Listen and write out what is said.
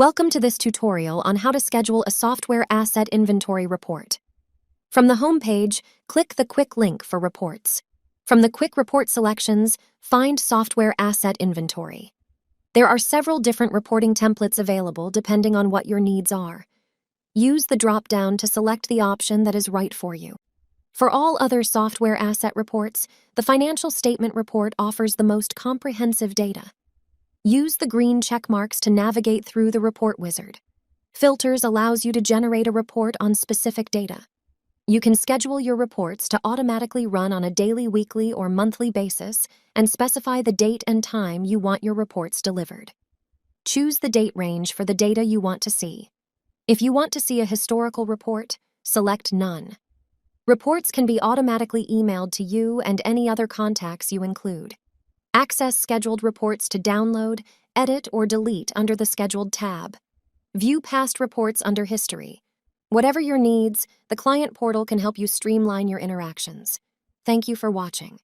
Welcome to this tutorial on how to schedule a software asset inventory report. From the home page, click the quick link for reports. From the quick report selections, find software asset inventory. There are several different reporting templates available depending on what your needs are. Use the drop-down to select the option that is right for you. For all other software asset reports, the financial statement report offers the most comprehensive data. Use the green check marks to navigate through the report wizard. Filters allows you to generate a report on specific data. You can schedule your reports to automatically run on a daily, weekly, or monthly basis and specify the date and time you want your reports delivered. Choose the date range for the data you want to see. If you want to see a historical report, select None. Reports can be automatically emailed to you and any other contacts you include. Access scheduled reports to download, edit, or delete under the Scheduled tab. View past reports under History. Whatever your needs, the client portal can help you streamline your interactions. Thank you for watching.